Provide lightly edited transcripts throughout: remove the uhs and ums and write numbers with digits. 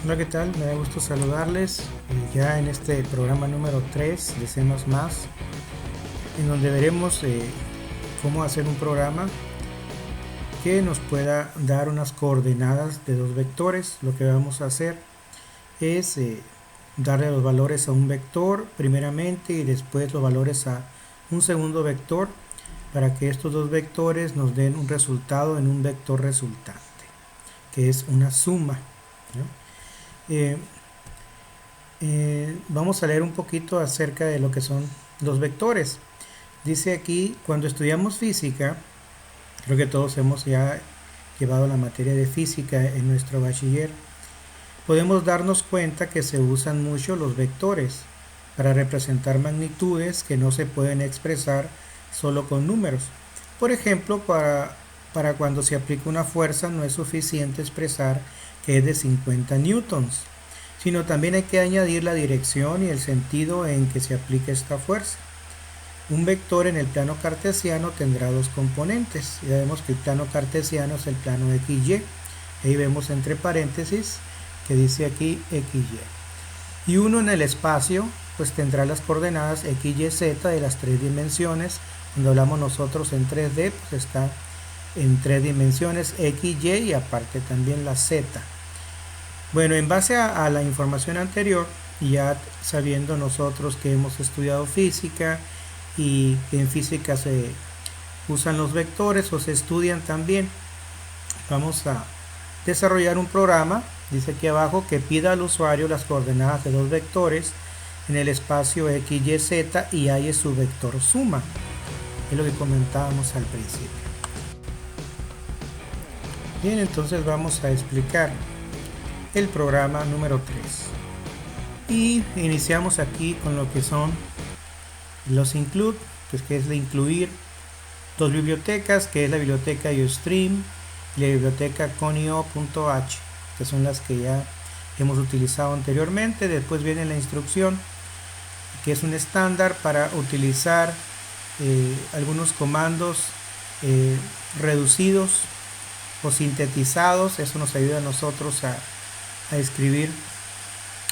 Hola, ¿qué tal? Me da gusto saludarles ya en este programa número 3 de C++, en donde veremos cómo hacer un programa que nos pueda dar unas coordenadas de dos vectores. Lo que vamos a hacer es darle los valores a un vector primeramente y después los valores a un segundo vector para que estos dos vectores nos den un resultado en un vector resultante, que es una suma, ¿no? Vamos a leer un poquito acerca de lo que son los vectores. Dice aquí, cuando estudiamos física, creo que todos hemos ya llevado la materia de física en nuestro bachiller, podemos darnos cuenta que se usan mucho los vectores para representar magnitudes que no se pueden expresar solo con números. Por ejemplo, para cuando se aplica una fuerza no es suficiente expresar que es de 50 newtons, sino también hay que añadir la dirección y el sentido en que se aplica esta fuerza. Un vector en el plano cartesiano tendrá dos componentes. Ya vemos que el plano cartesiano es el plano XY. Ahí vemos entre paréntesis que dice aquí XY. Y uno en el espacio pues tendrá las coordenadas X, Y, Z de las tres dimensiones. Cuando hablamos nosotros en 3D pues está en tres dimensiones X, Y y aparte también la Z. Bueno, en base a la información anterior, y ya sabiendo nosotros que hemos estudiado física y que en física se usan los vectores o se estudian también, vamos a desarrollar un programa, dice aquí abajo, que pida al usuario las coordenadas de dos vectores en el espacio X, Y, Z y hay su vector suma. Es lo que comentábamos al principio. Bien, entonces vamos a explicar el programa número 3 y iniciamos aquí con lo que son los include, pues que es de incluir dos bibliotecas, que es la biblioteca iostream y la biblioteca conio.h, que son las que ya hemos utilizado anteriormente. Después viene la instrucción, que es un estándar para utilizar algunos comandos reducidos o sintetizados. Eso nos ayuda a nosotros a escribir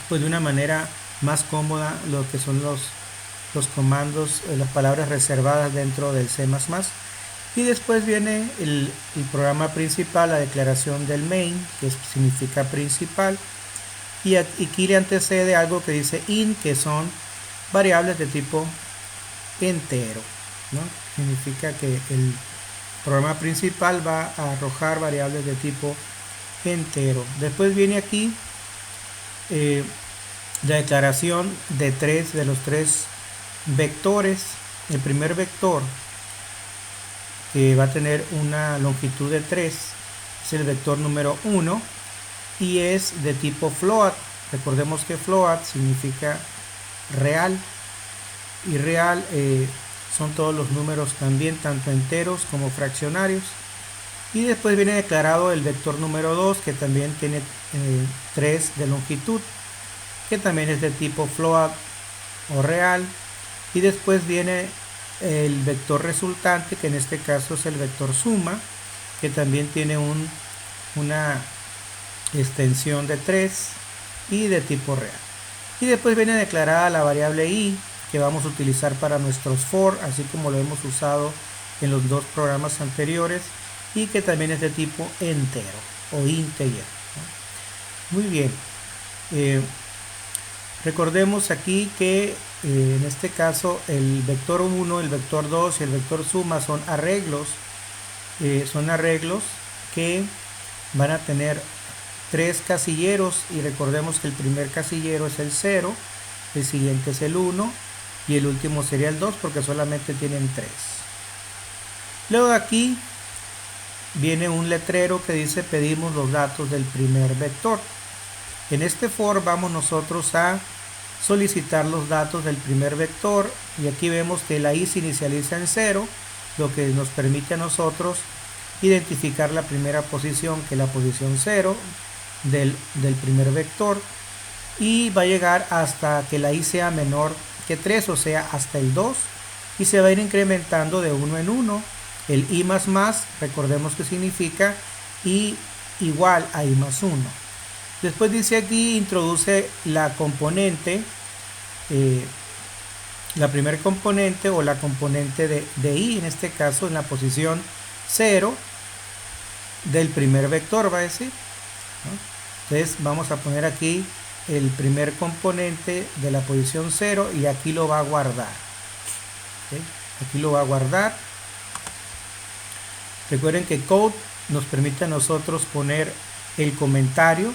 pues de una manera más cómoda lo que son los comandos, las palabras reservadas dentro del C++. Y después viene el programa principal, la declaración del main, que significa principal, y aquí le antecede algo que dice int, que son variables de tipo entero, ¿no? Significa que el programa principal va a arrojar variables de tipo entero. Después viene aquí la declaración de los tres vectores. El primer vector, que va a tener una longitud de 3, es el vector número 1 y es de tipo float. Recordemos que float significa real, y real son todos los números también, tanto enteros como fraccionarios. Y después viene declarado el vector número 2, que también tiene 3 de longitud, que también es de tipo float o real. Y después viene el vector resultante, que en este caso es el vector suma, que también tiene una extensión de 3 y de tipo real. Y después viene declarada la variable i, que vamos a utilizar para nuestros for, así como lo hemos usado en los dos programas anteriores, y que también es de tipo entero o integer, ¿no? Muy bien. Recordemos aquí que en este caso el vector 1, el vector 2 y el vector suma son arreglos que van a tener tres casilleros, y recordemos que el primer casillero es el 0, el siguiente es el 1 y el último sería el 2, porque solamente tienen 3. Luego de aquí viene un letrero que dice pedimos los datos del primer vector. En este for vamos nosotros a solicitar los datos del primer vector, y aquí vemos que la i se inicializa en 0, lo que nos permite a nosotros identificar la primera posición, que es la posición 0 del primer vector, y va a llegar hasta que la i sea menor que 3, o sea hasta el 2, y se va a ir incrementando de 1 en 1. El i más, recordemos que significa i igual a i más 1. Después dice aquí, introduce la componente, la primer componente o la componente de i, en este caso en la posición 0 del primer vector, va a decir, ¿no? Entonces vamos a poner aquí el primer componente de la posición 0 y aquí lo va a guardar. ¿Okay? Aquí lo va a guardar. Recuerden que code nos permite a nosotros poner el comentario,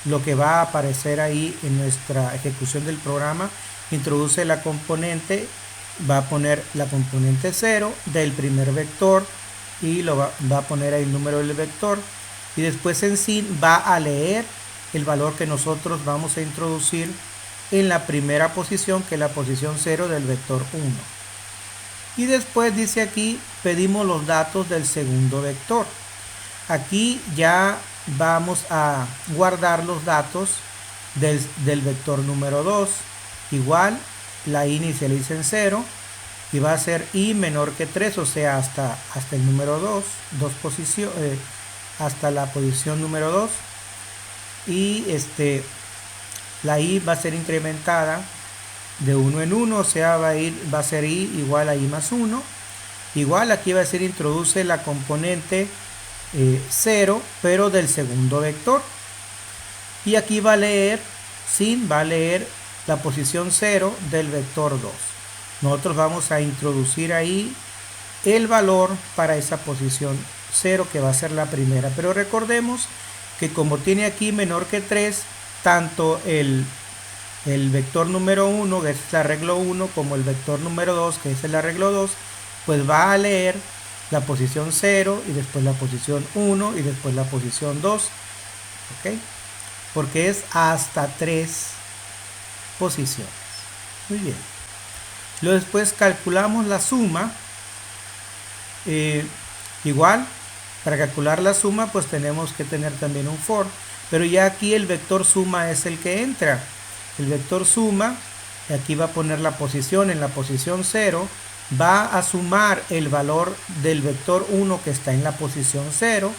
lo que va a aparecer ahí en nuestra ejecución del programa. Introduce la componente, va a poner la componente 0 del primer vector y va a poner ahí el número del vector, y después en sí va a leer el valor que nosotros vamos a introducir en la primera posición, que es la posición 0 del vector 1. Y después dice aquí, pedimos los datos del segundo vector. Aquí ya vamos a guardar los datos del vector número 2. Igual, la i inicializa en 0 y va a ser i menor que 3, o sea, hasta el número 2, hasta la posición número 2. Y la i va a ser incrementada de 1 en 1, o sea, va a ser i igual a i más 1. Igual aquí va a ser introduce la componente 0, pero del segundo vector. Y aquí va a leer la posición 0 del vector 2. Nosotros vamos a introducir ahí el valor para esa posición 0, que va a ser la primera. Pero recordemos que como tiene aquí menor que 3, tanto el vector número 1, que es el arreglo 1, como el vector número 2, que es el arreglo 2, pues va a leer la posición 0 y después la posición 1 y después la posición 2. ¿Ok? Porque es hasta 3 posiciones. Muy bien. Luego después calculamos la suma. Igual, para calcular la suma pues tenemos que tener también un for, pero ya aquí el vector suma es el que entra. El vector suma, aquí va a poner la posición en la posición 0, va a sumar el valor del vector 1 que está en la posición 0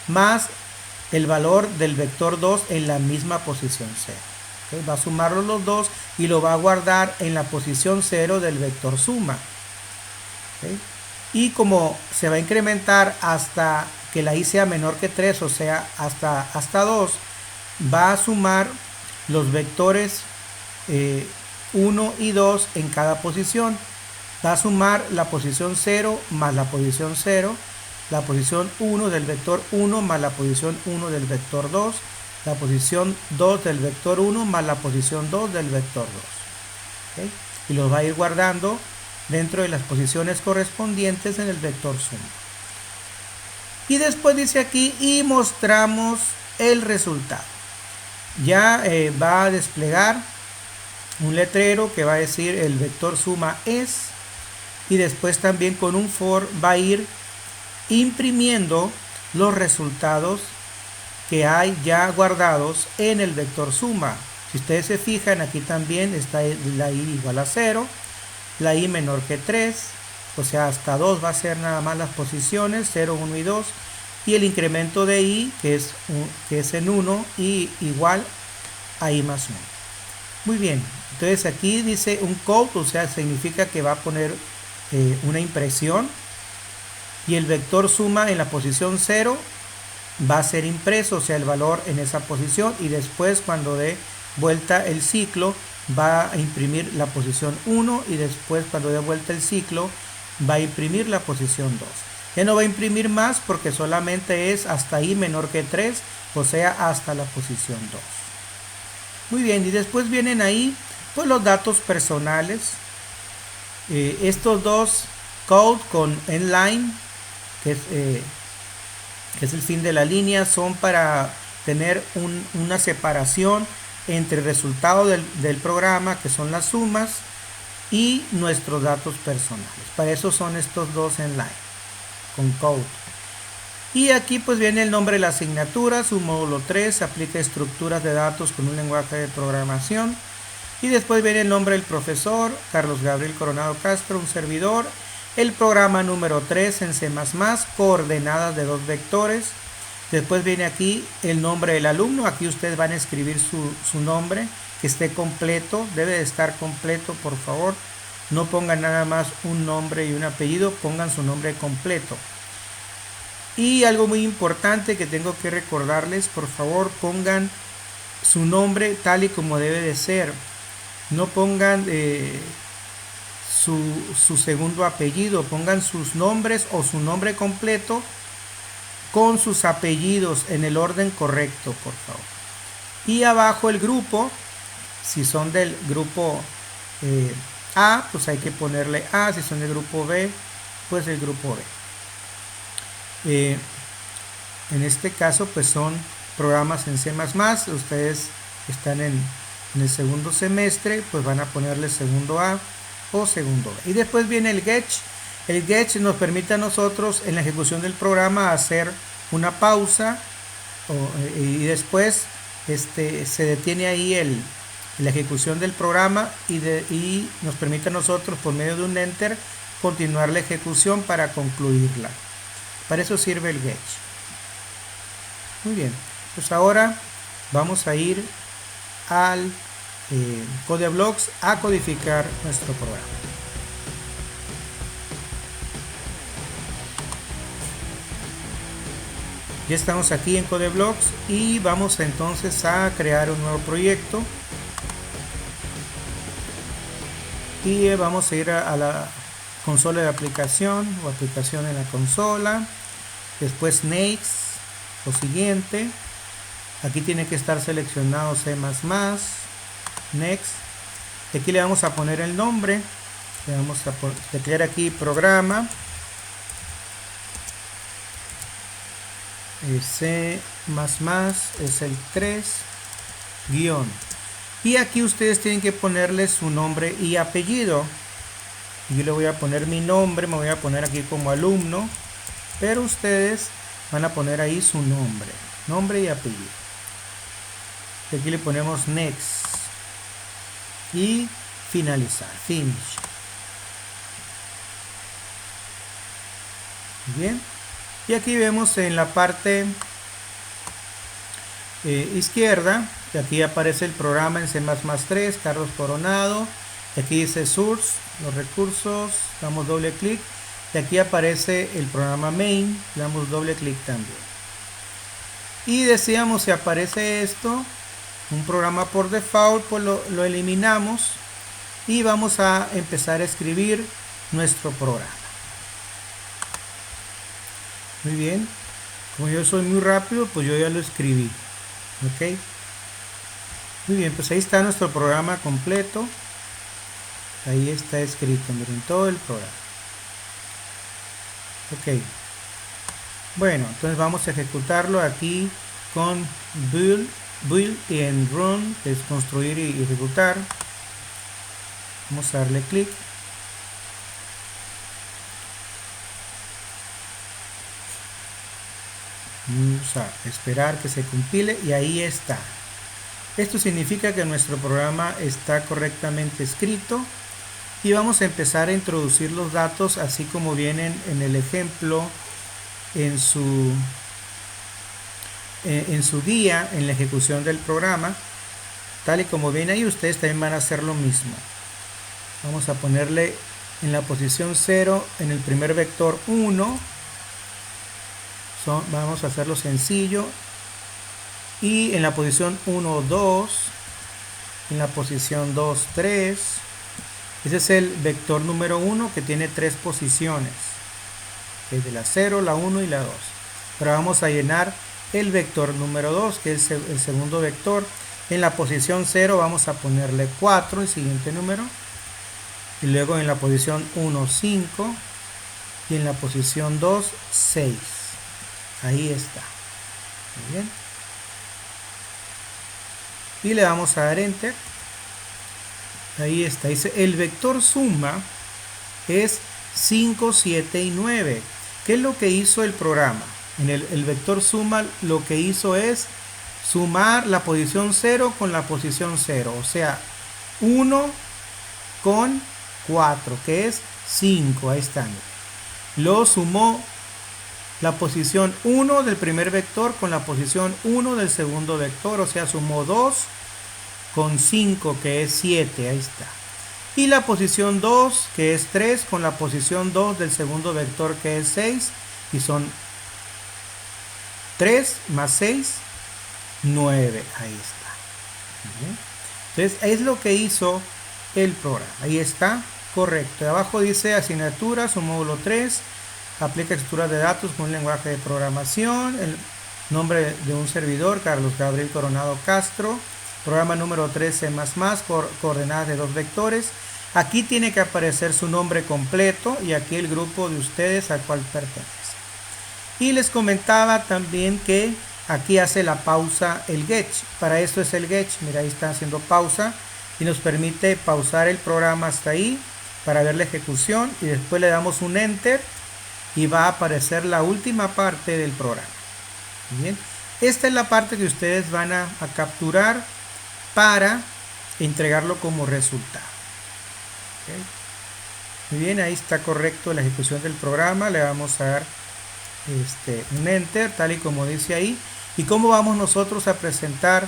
más el valor del vector 2 en la misma posición 0. ¿Okay? Va a sumarlos los dos y lo va a guardar en la posición 0 del vector suma. ¿Okay? Y como se va a incrementar hasta que la i sea menor que 3, o sea, hasta 2, va a sumar los vectores 1 y 2 en cada posición. Va a sumar la posición 0 más la posición 0, la posición 1 del vector 1 más la posición 1 del vector 2, la posición 2 del vector 1 más la posición 2 del vector 2. ¿Okay? Y los va a ir guardando dentro de las posiciones correspondientes en el vector suma. Y después dice aquí, y mostramos el resultado. Ya va a desplegar un letrero que va a decir el vector suma es, y después también con un for va a ir imprimiendo los resultados que hay ya guardados en el vector suma. Si ustedes se fijan, aquí también está la i igual a 0, la i menor que 3, o sea, hasta 2 va a ser nada más las posiciones, 0, 1 y 2, y el incremento de i, que es en 1, y igual a i más 1. Muy bien, entonces aquí dice un code, o sea, significa que va a poner una impresión, y el vector suma en la posición 0 va a ser impreso, o sea, el valor en esa posición, y después cuando dé vuelta el ciclo va a imprimir la posición 1, y después cuando dé vuelta el ciclo va a imprimir la posición 2. Ya no va a imprimir más porque solamente es hasta i menor que 3, o sea, hasta la posición 2. Muy bien, y después vienen ahí pues los datos personales. Estos dos code con endline, que es el fin de la línea, son para tener una separación entre el resultado del programa, que son las sumas, y nuestros datos personales. Para eso son estos dos endline con code. Y aquí pues viene el nombre de la asignatura, su módulo 3, aplica estructuras de datos con un lenguaje de programación. Y después viene el nombre del profesor, Carlos Gabriel Coronado Castro, un servidor. El programa número 3 en C++, coordenadas de 2 vectores. Después viene aquí el nombre del alumno. Aquí ustedes van a escribir su nombre, que esté completo. Debe de estar completo, por favor. No pongan nada más un nombre y un apellido, pongan su nombre completo. Y algo muy importante que tengo que recordarles, por favor, pongan su nombre tal y como debe de ser. No pongan su segundo apellido, pongan sus nombres o su nombre completo con sus apellidos en el orden correcto, por favor. Y abajo el grupo, si son del grupo A, pues hay que ponerle A. Si son del grupo B, pues el grupo B. En este caso, pues son programas en C++. Ustedes están en el segundo semestre, pues van a ponerle segundo A o segundo B. Y después viene el Get. El Get nos permite a nosotros en la ejecución del programa hacer una pausa y después se detiene ahí la ejecución del programa y nos permite a nosotros por medio de un Enter continuar la ejecución para concluirla. Para eso sirve el Get. Muy bien, pues ahora vamos a ir al CodeBlocks a codificar nuestro programa. Ya estamos aquí en CodeBlocks y vamos entonces a crear un nuevo proyecto. Y vamos a ir a la consola de aplicación o aplicación en la consola. Después Next, lo siguiente. Aquí tiene que estar seleccionado C++. Next. Y aquí le vamos a poner el nombre. Le vamos a declarar aquí programa. C++ es el 3 guión. Y aquí ustedes tienen que ponerle su nombre y apellido. Yo le voy a poner mi nombre, me voy a poner aquí como alumno, pero ustedes van a poner ahí su nombre y apellido. Y aquí le ponemos Next y finalizar, Finish. Bien. Y aquí vemos en la parte izquierda, que aquí aparece el programa en C++3, Carlos Coronado. Y aquí dice Source, los recursos, damos doble clic. Y aquí aparece el programa Main, le damos doble clic también. Y decíamos, si aparece esto, un programa por default, pues lo eliminamos. Y vamos a empezar a escribir nuestro programa. Muy bien, como yo soy muy rápido, pues yo ya lo escribí. Ok, muy bien, pues ahí está nuestro programa completo. Ahí está escrito, miren, todo el programa. Ok, bueno, entonces vamos a ejecutarlo aquí con build y en run, que es construir y ejecutar. Vamos a darle clic. Vamos a esperar que se compile y ahí está. Esto significa que nuestro programa está correctamente escrito y vamos a empezar a introducir los datos así como vienen en el ejemplo en su guía en la ejecución del programa, tal y como viene ahí. Ustedes también van a hacer lo mismo. Vamos a ponerle en la posición 0 en el primer vector 1. Vamos a hacerlo sencillo. Y en la posición 1, 2. En la posición 2, 3. Ese es el vector número 1 que tiene 3 posiciones. Es de la 0, la 1 y la 2. Ahora vamos a llenar el vector número 2, que es el segundo vector. En la posición 0 vamos a ponerle 4, el siguiente número. Y luego en la posición 1, 5. Y en la posición 2, 6. Ahí está. Muy bien. Y le vamos a dar Enter. Ahí está. Dice, el vector suma es 5, 7 y 9. ¿Qué es lo que hizo el programa? En el vector suma lo que hizo es sumar la posición 0 con la posición 0. O sea, 1 con 4, que es 5. Ahí están. Lo sumó la posición 1 del primer vector con la posición 1 del segundo vector, o sea, sumó 2 con 5, que es 7, ahí está. Y la posición 2, que es 3, con la posición 2 del segundo vector, que es 6, y son 3 más 6, 9, ahí está. Entonces, es lo que hizo el programa, ahí está, correcto. De abajo dice asignaturas, un módulo 3, aplica estructuras de datos con un lenguaje de programación, el nombre de un servidor, Carlos Gabriel Coronado Castro, programa número 3, C++, coordenadas de 2 vectores. Aquí tiene que aparecer su nombre completo y aquí el grupo de ustedes al cual pertenece. Y les comentaba también que aquí hace la pausa el Getch. Para esto es el Getch. Mira, ahí está haciendo pausa y nos permite pausar el programa hasta ahí para ver la ejecución y después le damos un Enter y va a aparecer la última parte del programa. Bien, esta es la parte que ustedes van a capturar para entregarlo como resultado. ¿Okay? Muy bien, ahí está correcto la ejecución del programa. Le vamos a dar un Enter, tal y como dice ahí. ¿Y cómo vamos nosotros a presentar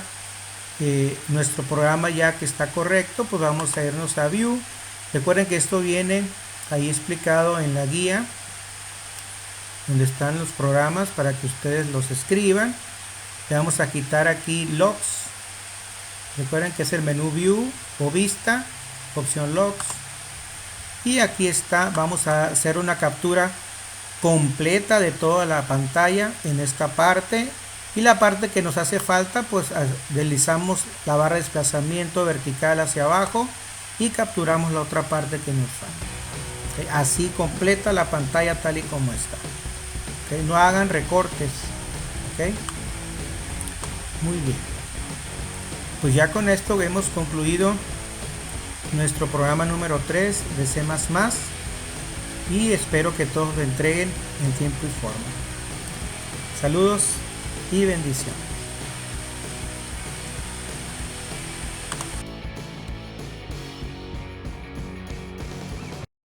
nuestro programa ya que está correcto? Pues vamos a irnos a View. Recuerden que esto viene ahí explicado en la guía, donde están los programas para que ustedes los escriban. Le vamos a quitar aquí Logs. Recuerden que es el menú View o Vista, opción Logs. Y aquí está, vamos a hacer una captura completa de toda la pantalla en esta parte. Y la parte que nos hace falta, pues deslizamos la barra de desplazamiento vertical hacia abajo y capturamos la otra parte que nos falta. ¿Okay? Así completa la pantalla tal y como está. ¿Okay? No hagan recortes. ¿Okay? Muy bien. Pues ya con esto hemos concluido nuestro programa número 3 de C++ y espero que todos lo entreguen en tiempo y forma. Saludos y bendiciones.